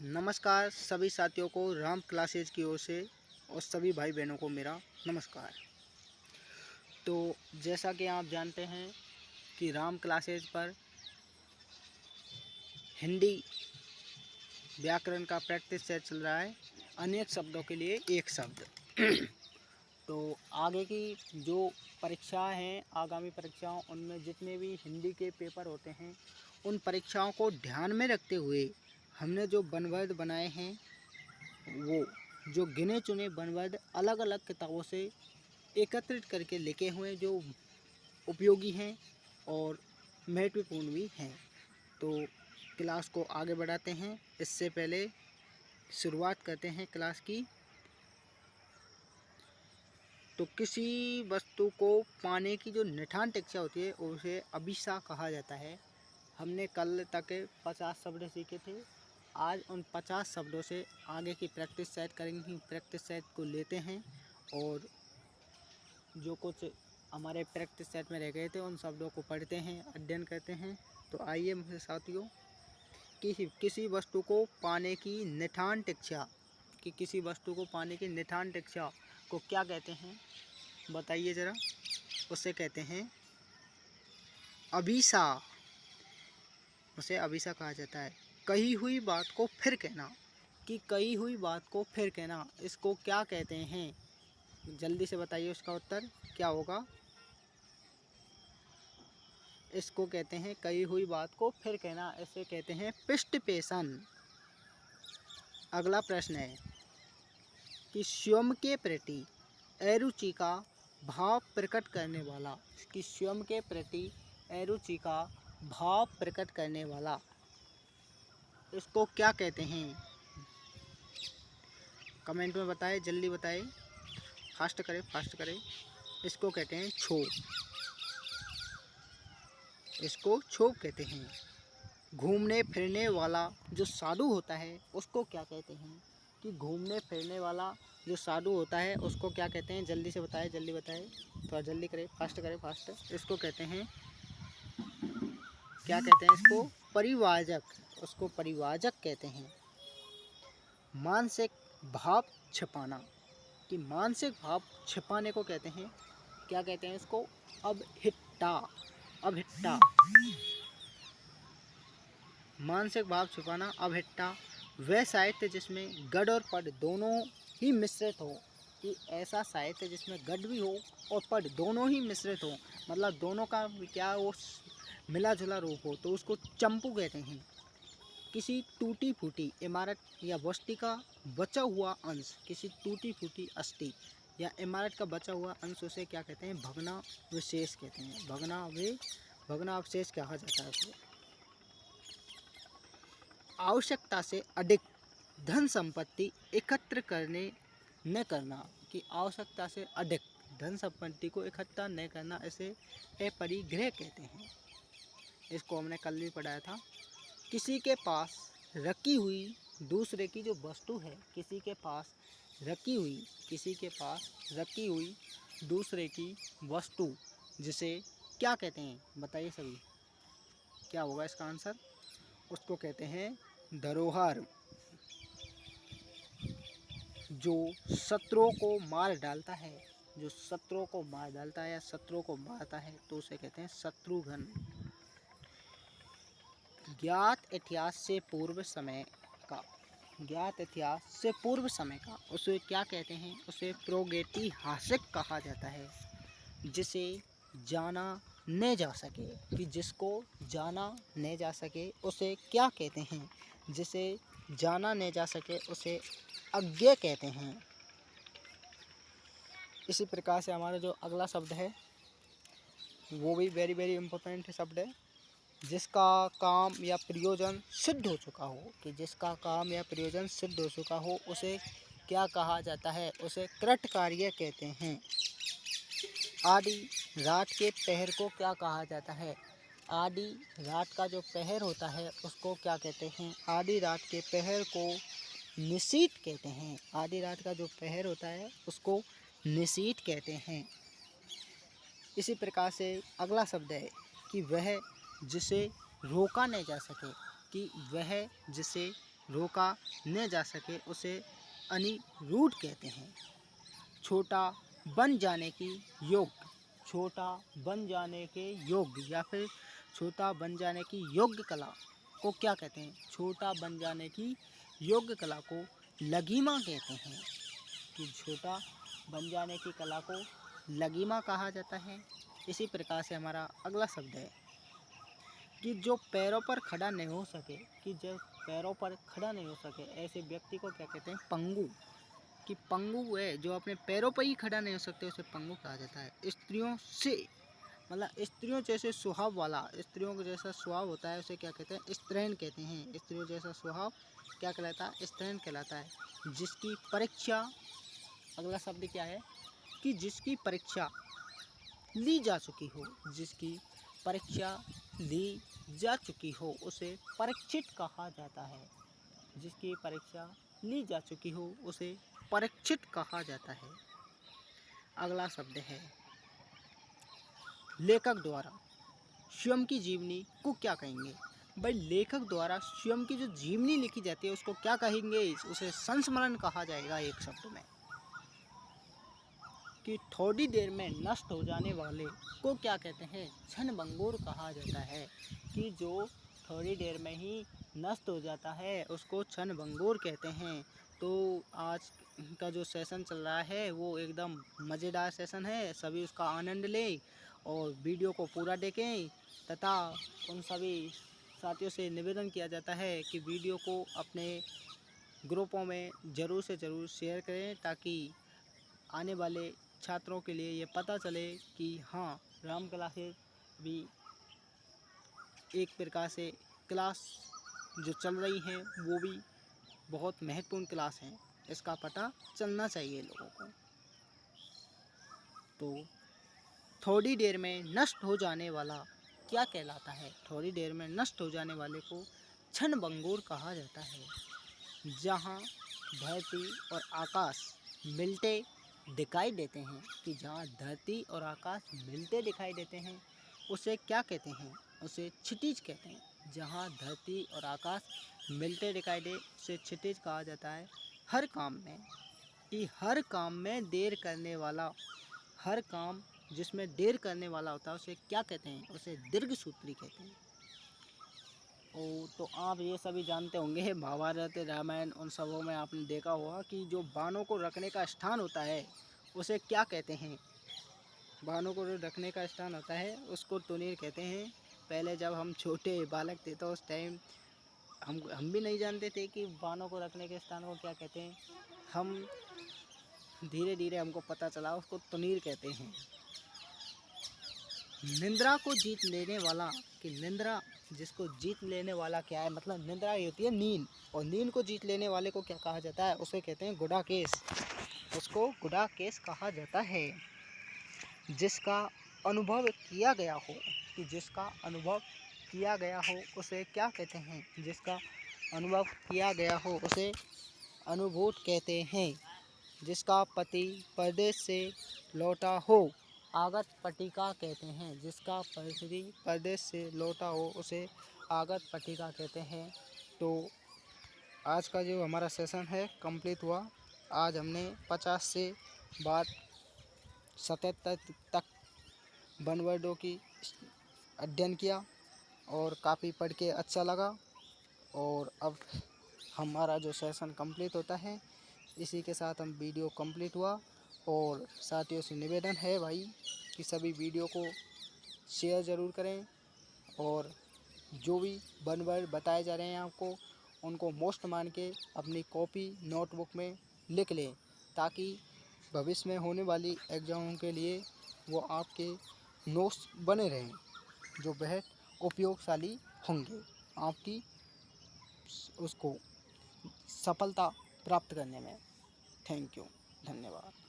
नमस्कार सभी साथियों को राम क्लासेज की ओर से और सभी भाई बहनों को मेरा नमस्कार। तो जैसा कि आप जानते हैं कि राम क्लासेज पर हिंदी व्याकरण का प्रैक्टिस सेट चल रहा है। अनेक शब्दों के लिए एक शब्द। तो आगे की जो परीक्षाएं हैं, आगामी परीक्षाओं, उनमें जितने भी हिंदी के पेपर होते हैं उन परीक्षाओं को ध्यान में रखते हुए हमने जो वनवर्ड बनाए हैं, वो जो गिने चुने वनवर्ड अलग अलग किताबों से एकत्रित करके लिखे हुए जो उपयोगी हैं और महत्वपूर्ण भी हैं। तो क्लास को आगे बढ़ाते हैं। इससे पहले शुरुआत करते हैं क्लास की। तो किसी वस्तु को पाने की जो निठान इच्छा होती है उसे अभिसा कहा जाता है। हमने कल तक 50 शब्द सीखे थे। आज उन 50 शब्दों से आगे की प्रैक्टिस सेट करेंगे। प्रैक्टिस सेट को लेते हैं और जो कुछ हमारे प्रैक्टिस सेट में रह गए थे उन शब्दों को पढ़ते हैं, अध्ययन करते हैं। तो आइए मुझे साथियों, किसी वस्तु को पाने की निठान इच्छा, कि किसी वस्तु को पाने की निठान इच्छा को क्या कहते हैं बताइए ज़रा। उसे कहते हैं अभिसा। उसे अभिसा कहा जाता है। कही हुई बात को फिर कहना, कि कही हुई बात को फिर कहना, इसको क्या कहते हैं? जल्दी से बताइए, उसका उत्तर क्या होगा? इसको कहते हैं कही हुई बात को फिर कहना। इसे कहते हैं पृष्ठपेषण। अगला प्रश्न है कि स्वयं के प्रति अरुचि का भाव प्रकट करने वाला, कि स्वयं के प्रति अरुचि का भाव प्रकट करने वाला, इसको क्या कहते हैं? कमेंट में बताएं, जल्दी बताएं, फास्ट करें। इसको कहते हैं क्षोभ। इसको क्षोभ कहते हैं। घूमने फिरने वाला जो साधु होता है उसको क्या कहते हैं? कि घूमने फिरने वाला जो साधु होता है उसको क्या कहते हैं? जल्दी से बताएं, जल्दी बताएं, थोड़ा जल्दी करें, फास्ट। इसको कहते हैं, क्या कहते हैं इसको? परिवाजक। उसको परिवाजक कहते हैं। मानसिक भाव छिपाना, कि मानसिक भाव छिपाने को कहते हैं, क्या कहते हैं इसको? अभिट्टा। मानसिक भाव छिपाना, अभिट्टा। वह साहित्य जिसमें गद्य और पद्य दोनों ही मिश्रित हो, कि ऐसा साहित्य जिसमें गद्य भी हो और पद्य दोनों ही मिश्रित हो, मतलब दोनों का क्या वो मिला जुला रूप हो, तो उसको चंपू कहते हैं। किसी टूटी फूटी इमारत या बस्ती का बचा हुआ अंश, किसी टूटी फूटी अस्थि या इमारत का बचा हुआ अंश, उसे क्या कहते हैं? भग्नावशेष कहते हैं। भग्नावशेष कहा जाता है उसे। आवश्यकता से अधिक धन संपत्ति एकत्र न करना, कि आवश्यकता से अधिक धन संपत्ति को इकट्ठा न करना, इसे अपरिग्रह कहते हैं। इसको हमने कल भी पढ़ाया था। किसी के पास रखी हुई दूसरे की जो वस्तु है, किसी के पास रखी हुई दूसरे की वस्तु, जिसे क्या कहते हैं? बताइए सभी, क्या होगा इसका आंसर? उसको कहते हैं धरोहर। जो शत्रुओं को मार डालता है, या शत्रुओं को मारता है, तो उसे कहते हैं शत्रुघ्न। ज्ञात इतिहास से पूर्व समय का उसे क्या कहते हैं? उसे प्रागैतिहासिक कहा जाता है। जिसे जाना न जा सके, कि जिसको जाना न जा सके उसे क्या कहते हैं? जिसे जाना न जा सके उसे अज्ञेय कहते हैं। इसी प्रकार से हमारा जो अगला शब्द है वो भी वेरी वेरी इम्पोर्टेंट शब्द है। जिसका काम या प्रयोजन सिद्ध हो चुका हो, कि जिसका काम या प्रयोजन सिद्ध हो चुका हो उसे क्या कहा जाता है? उसे कृत कार्य कहते हैं। आदि रात के पहर को क्या कहा जाता है? आदि रात का जो पहर होता है उसको क्या कहते हैं? आदि रात के पहर को निशीथ कहते हैं। आदि रात का जो पहर होता है उसको निशीथ कहते हैं। इसी प्रकार से अगला शब्द है कि वह जिसे रोका नहीं जा सके, कि वह जिसे रोका न जा सके उसे अनिरूढ़ कहते हैं। छोटा बन जाने की योग्य, छोटा बन जाने के योग्य या फिर छोटा बन जाने की योग्य कला को क्या कहते हैं? छोटा बन जाने की योग्य कला को लघिमा कहते हैं। कि छोटा बन जाने की कला को लघिमा कहा जाता है। इसी प्रकार से हमारा अगला शब्द है कि जो पैरों पर खड़ा नहीं हो सके, कि जो पैरों पर खड़ा नहीं हो सके ऐसे व्यक्ति को क्या कहते हैं? पंगु। कि पंगु है जो अपने पैरों पर ही खड़ा नहीं हो सकते उसे पंगु कहा जाता है। स्त्रियों से मतलब स्त्रियों जैसे स्वभाव वाला, स्त्रियों का जैसा स्वभाव होता है उसे क्या कहते हैं? स्त्रैण कहते हैं। स्त्रियों जैसा स्वभाव क्या कहलाता है? स्त्रैण कहलाता है। जिसकी परीक्षा, अगला शब्द क्या है? कि जिसकी परीक्षा ली जा चुकी हो, जिसकी परीक्षा ली जा चुकी हो उसे परीक्षित कहा जाता है। जिसकी परीक्षा ली जा चुकी हो उसे परीक्षित कहा जाता है। अगला शब्द है लेखक द्वारा स्वयं की जीवनी को क्या कहेंगे? भाई लेखक द्वारा स्वयं की जो जीवनी लिखी जाती है उसको क्या कहेंगे? उसे संस्मरण कहा जाएगा एक शब्द में। कि थोड़ी देर में नष्ट हो जाने वाले को क्या कहते हैं? क्षणभंगुर कहा जाता है। कि जो थोड़ी देर में ही नष्ट हो जाता है उसको क्षणभंगुर कहते हैं। तो आज का जो सेशन चल रहा है वो एकदम मज़ेदार सेशन है, सभी उसका आनंद लें और वीडियो को पूरा देखें तथा उन सभी साथियों से निवेदन किया जाता है कि वीडियो को अपने ग्रुपों में ज़रूर से ज़रूर शेयर करें ताकि आने वाले छात्रों के लिए ये पता चले कि हाँ राम क्लासेस भी एक प्रकार से क्लास जो चल रही हैं वो भी बहुत महत्वपूर्ण क्लास हैं, इसका पता चलना चाहिए लोगों को। तो थोड़ी देर में नष्ट हो जाने वाला क्या कहलाता है? थोड़ी देर में नष्ट हो जाने वाले को क्षणभंगुर कहा जाता है। जहाँ धरती और आकाश मिलते दिखाई देते हैं, कि जहाँ धरती और आकाश मिलते दिखाई देते हैं उसे क्या कहते हैं? उसे क्षितिज कहते हैं। जहाँ धरती और आकाश मिलते दिखाई दे उसे क्षितिज कहा जाता है। हर काम में, कि हर काम में देर करने वाला, हर काम जिसमें देर करने वाला होता है उसे क्या कहते हैं? उसे दीर्घसूत्री कहते हैं। तो आप ये सभी जानते होंगे महाभारत रामायण उन सबों में आपने देखा होगा कि जो बाणों को रखने का स्थान होता है उसे क्या कहते हैं? बाणों को रखने का स्थान होता है उसको तुनीर कहते हैं। पहले जब हम छोटे बालक थे तो उस टाइम हम भी नहीं जानते थे कि बाणों को रखने के स्थान को क्या कहते हैं। हम धीरे धीरे हमको पता चला उसको तुनीर कहते हैं। निंद्रा को जीत लेने वाला, कि निंद्रा जिसको जीत लेने वाला क्या है? मतलब निंद्रा ये होती है नींद, और नींद को जीत लेने वाले को क्या कहा जाता है? उसे कहते हैं गुडाकेश। उसको गुडाकेश कहा जाता है। जिसका अनुभव किया गया हो, कि जिसका अनुभव किया गया हो उसे क्या कहते हैं? जिसका अनुभव किया गया हो उसे अनुभूत कहते हैं। जिसका पति परदेश से लौटा हो आगत पट्टिका कहते हैं। जिसका पति परदेश से लौटा हो उसे आगत पट्टिका कहते हैं। तो आज का जो हमारा सेशन है कंप्लीट हुआ। आज हमने 50 से बात 77 तक वन वर्डों की अध्ययन किया और काफ़ी पढ़ के अच्छा लगा। और अब हमारा जो सेशन कंप्लीट होता है इसी के साथ हम वीडियो कंप्लीट हुआ। और साथियों से निवेदन है भाई कि सभी वीडियो को शेयर ज़रूर करें और जो भी वन वर्ड बताए जा रहे हैं आपको उनको मोस्ट मान के अपनी कॉपी नोटबुक में लिख लें ताकि भविष्य में होने वाली एग्ज़ामों के लिए वो आपके नोट्स बने रहें जो बेहद उपयोगशाली होंगे आपकी उसको सफलता प्राप्त करने में। थैंक यू, धन्यवाद।